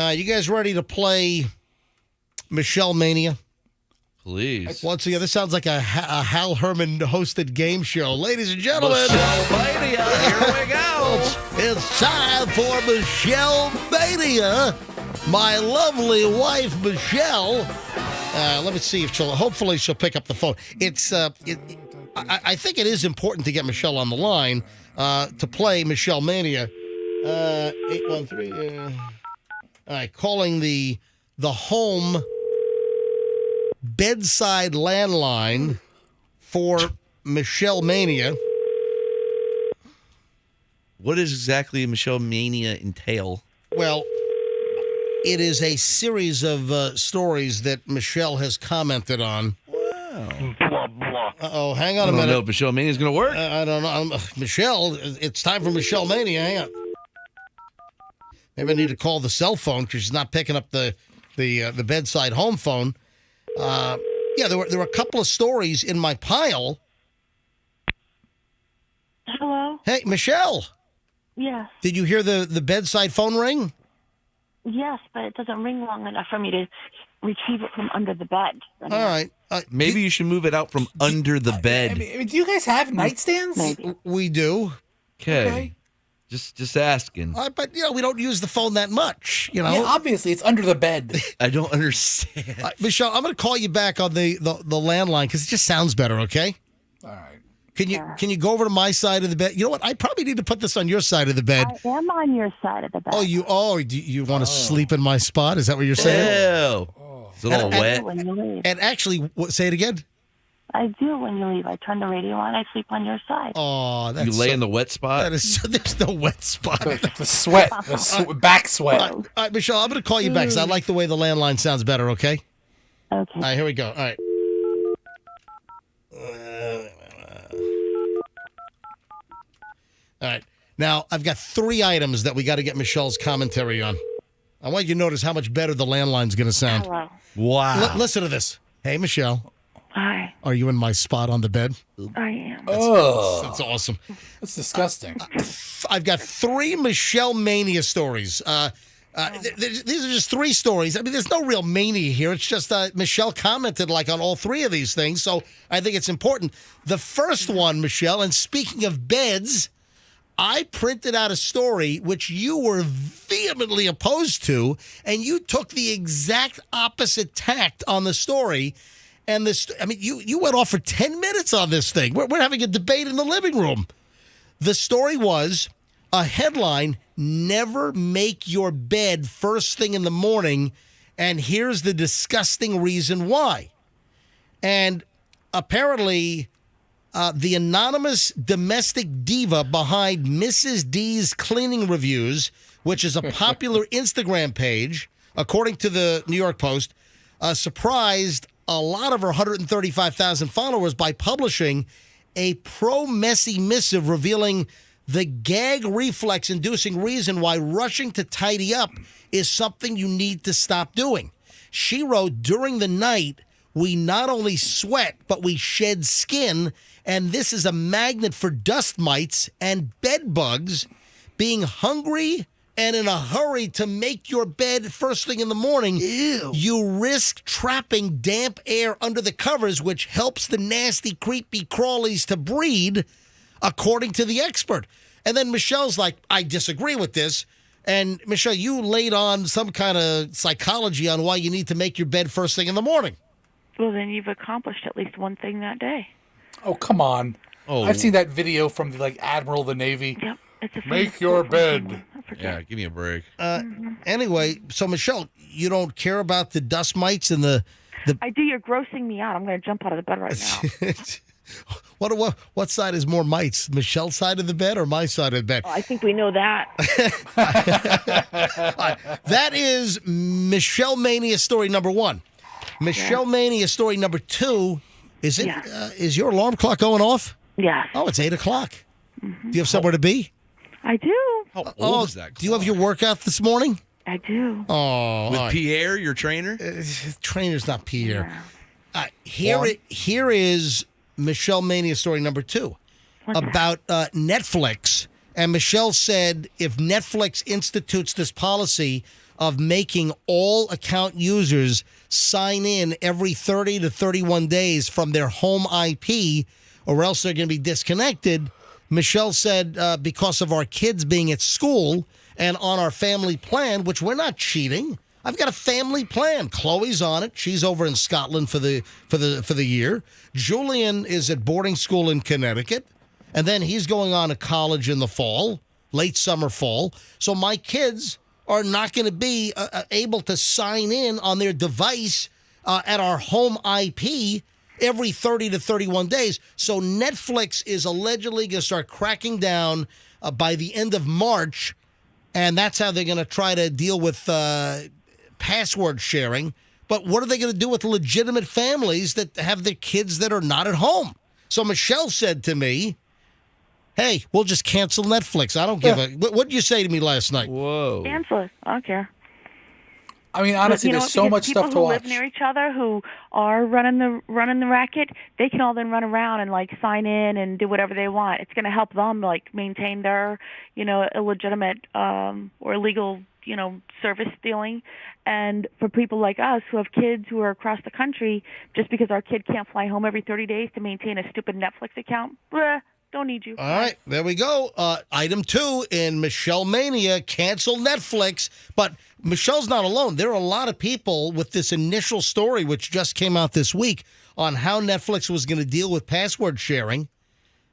You guys ready to play Michelle Mania? Please. Once again, this sounds like a Hal Herman hosted game show. Ladies and gentlemen. Michelle Mania. Here we go. It's time for Michelle Mania. My lovely wife, Michelle. Let me see if hopefully she'll pick up the phone. I think it is important to get Michelle on the line to play Michelle Mania. 813. All right, calling the home bedside landline for Michelle Mania. What does exactly Michelle Mania entail? Well, it is a series of stories that Michelle has commented on. Wow. Uh-oh, hang on a I don't minute. know if Michelle Mania is going to work. I don't know. Michelle, it's time for Michelle Mania. Hang on. Maybe I need to call the cell phone because she's not picking up the bedside home phone. There were a couple of stories in my pile. Hello? Hey, Michelle. Yes. Did you hear the bedside phone ring? Yes, but it doesn't ring long enough for me to retrieve it from under the bed. All right. Maybe you should move it out from under the bed. I mean, do you guys have nightstands? Maybe. We do. Okay. Just asking. But, we don't use the phone that much, Yeah, obviously, it's under the bed. I don't understand. Michelle, I'm going to call you back on the landline because it just sounds better, okay? All right. Can you go over to my side of the bed? You know what? I probably need to put this on your side of the bed. I am on your side of the bed. You want to sleep in my spot? Is that what you're saying? Ew. Is it all wet? When you leave. And actually, say it again. I do when you leave. I turn the radio on. I sleep on your side. Oh, that's You lay in the wet spot? that is there's no wet spot. The sweat, back sweat. All right, Michelle, I'm going to call you back because I like the way the landline sounds better, okay? Okay. All right, here we go. All right. All right. Now, I've got 3 items that we got to get Michelle's commentary on. I want you to notice how much better the landline's going to sound. Hello. Wow. Listen to this. Hey, Michelle. Hi. Are you in my spot on the bed? I am. Oh, That's awesome. that's disgusting. I've got 3 Michelle Mania stories. These are just 3 stories. I mean, there's no real mania here. It's just Michelle commented on all 3 of these things, so I think it's important. The first one, Michelle, and speaking of beds, I printed out a story which you were vehemently opposed to, and you took the exact opposite tact on the story. And you went off for 10 minutes on this thing. We're having a debate in the living room. The story was a headline, "Never make your bed first thing in the morning, and here's the disgusting reason why." And apparently, the anonymous domestic diva behind Mrs. D's Cleaning Reviews, which is a popular Instagram page, according to the New York Post, surprised a lot of her 135,000 followers by publishing a pro-messy missive revealing the gag reflex-inducing reason why rushing to tidy up is something you need to stop doing. She wrote, "During the night, we not only sweat, but we shed skin, and this is a magnet for dust mites and bed bugs. Being hungry and in a hurry to make your bed first thing in the morning, you risk trapping damp air under the covers, which helps the nasty, creepy crawlies to breed, according to the expert." And then Michelle's like, "I disagree with this." And Michelle, you laid on some kind of psychology on why you need to make your bed first thing in the morning. Well, then you've accomplished at least one thing that day. Oh, come on. Oh. I've seen that video from the Admiral of the Navy. Yep. It's a Make famous your quote from bed. someone. I forget. Yeah, give me a break. Anyway, so Michelle, you don't care about the dust mites and the I do. You're grossing me out. I'm going to jump out of the bed right now. What side is more mites? Michelle's side of the bed or my side of the bed? Oh, I think we know that. That is Michelle Mania story number 1. Michelle Mania story number 2. Is it? Yeah. Is your alarm clock going off? Yes. Oh, it's 8:00. Do you have somewhere to be? I do. How old is that? Do you have your workout this morning? I do. Oh, With all right. Pierre, your trainer? Trainer's not Pierre. Yeah. Here is Michelle Mania story number 2 about Netflix. And Michelle said if Netflix institutes this policy, of making all account users sign in every 30 to 31 days from their home IP, or else they're going to be disconnected. Michelle said because of our kids being at school and on our family plan, which we're not cheating. I've got a family plan. Chloe's on it. She's over in Scotland for the year. Julian is at boarding school in Connecticut, and then he's going on to college in the fall, late summer, fall. So my kids are not going to be able to sign in on their device at our home IP every 30 to 31 days. So Netflix is allegedly going to start cracking down by the end of March, and that's how they're going to try to deal with password sharing. But what are they going to do with legitimate families that have their kids that are not at home? So Michelle said to me, hey, we'll just cancel Netflix. I don't give a... What did you say to me last night? Whoa. Cancel it. I don't care. I mean, honestly, You know there's what? so Because much stuff to people who watch. live near each other who are running the racket, they can all then run around and like sign in and do whatever they want. It's going to help them like maintain their, illegitimate or illegal, service stealing. And for people like us who have kids who are across the country, just because our kid can't fly home every 30 days to maintain a stupid Netflix account, don't need you. All right, there we go. Item 2 in Michelle Mania, cancel Netflix. But Michelle's not alone. There are a lot of people with this initial story, which just came out this week, on how Netflix was going to deal with password sharing,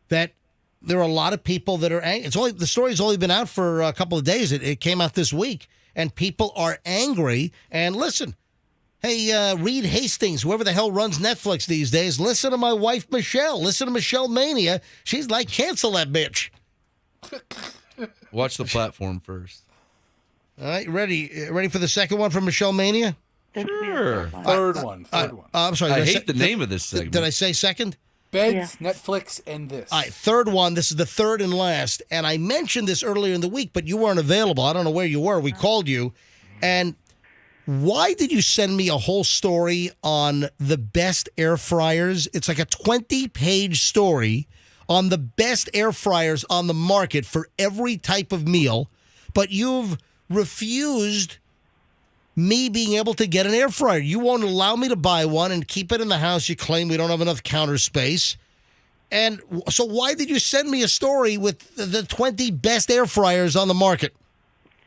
that there are a lot of people that are angry. The story's only been out for a couple of days. It came out this week, and people are angry. And listen, hey, Reed Hastings, whoever the hell runs Netflix these days, listen to my wife, Michelle. Listen to Michelle Mania. She's like, cancel that bitch. Watch the platform first. All right, ready for the second one from Michelle Mania? Sure. Third one. I'm sorry. I did hate the name of this segment. Did I say second? Beds, Netflix, and this. All right, third one. This is the third and last. And I mentioned this earlier in the week, but you weren't available. I don't know where you were. We called you. And why did you send me a whole story on the best air fryers? It's like a 20-page story on the best air fryers on the market for every type of meal, but you've refused me being able to get an air fryer. You won't allow me to buy one and keep it in the house. You claim we don't have enough counter space. And so why did you send me a story with the 20 best air fryers on the market?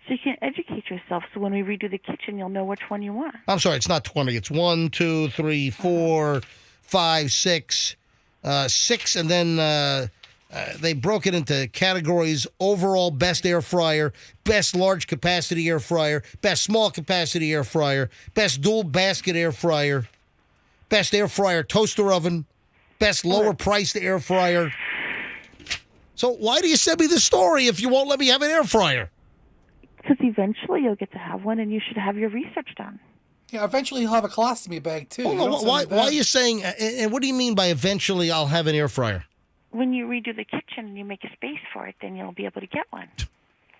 So you can educate yourself. So when we redo the kitchen, you'll know which one you want. I'm sorry, it's not 20. It's 1, 2, 3, 4, 5, 6, 6, and then they broke it into categories: overall best air fryer, best large capacity air fryer, best small capacity air fryer, best dual basket air fryer, best air fryer toaster oven, best lower priced air fryer. So why do you send me this story if you won't let me have an air fryer? Because eventually you'll get to have one, and you should have your research done. Yeah, eventually he'll have a colostomy bag, too. Hold on, why are you saying, and what do you mean by eventually I'll have an air fryer? When you redo the kitchen and you make a space for it, then you'll be able to get one.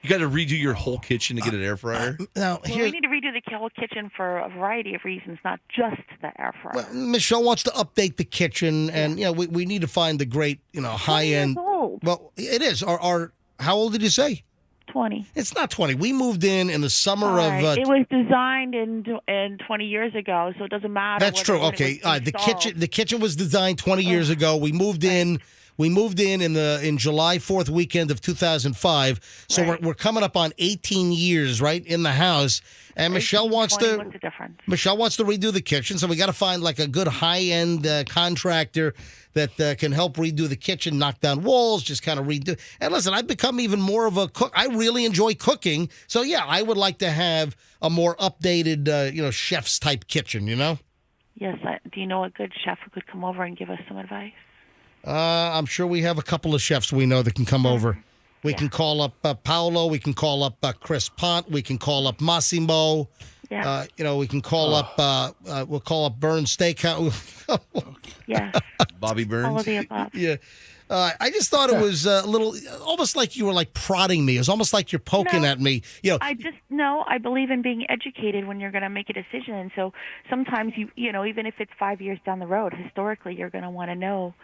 You got to redo your whole kitchen to get an air fryer? Now, Well, we need to redo the whole kitchen for a variety of reasons, not just the air fryer. well, Michelle wants to update the kitchen, and we need to find the great, high end. 20 years old. Well, it is. How old did you say? 20. It's not 20. We moved in the summer All right. of. It was designed in 20 years ago, so it doesn't matter. That's true. Okay, the kitchen was designed 20 years ago. We moved in. We moved in July 4th weekend of 2005. So Right. we're coming up on 18 years, right, in the house. And Michelle wants 20, to. What's the difference? Michelle wants to redo the kitchen, so we got to find like a good high-end contractor that can help redo the kitchen, knock down walls, just kind of redo. And listen, I've become even more of a cook. I really enjoy cooking, so yeah, I would like to have a more updated, chef's type kitchen. Yes. Do you know a good chef who could come over and give us some advice? I'm sure we have a couple of chefs we know that can come over. We can call up Paolo. We can call up Chris Pont. We can call up Massimo. Yeah. We can call up. We'll call up Burns Steakhouse. Yes. Bobby All of Burns? the above. Yeah. I just thought it was a little, almost like you were like prodding me. It was almost like you're poking No. at me. I believe in being educated when you're going to make a decision. And so sometimes even if it's 5 years down the road, historically, you're going to want to know,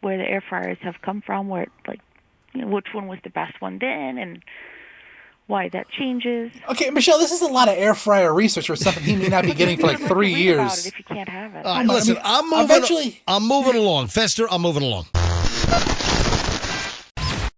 where the air fryers have come from, which one was the best one then, and why that changes. Okay, Michelle, this is a lot of air fryer research for something he may not be getting for like 3 Read about it years. if you can't have it. Listen, I mean, I'm moving along. Fester, I'm moving along.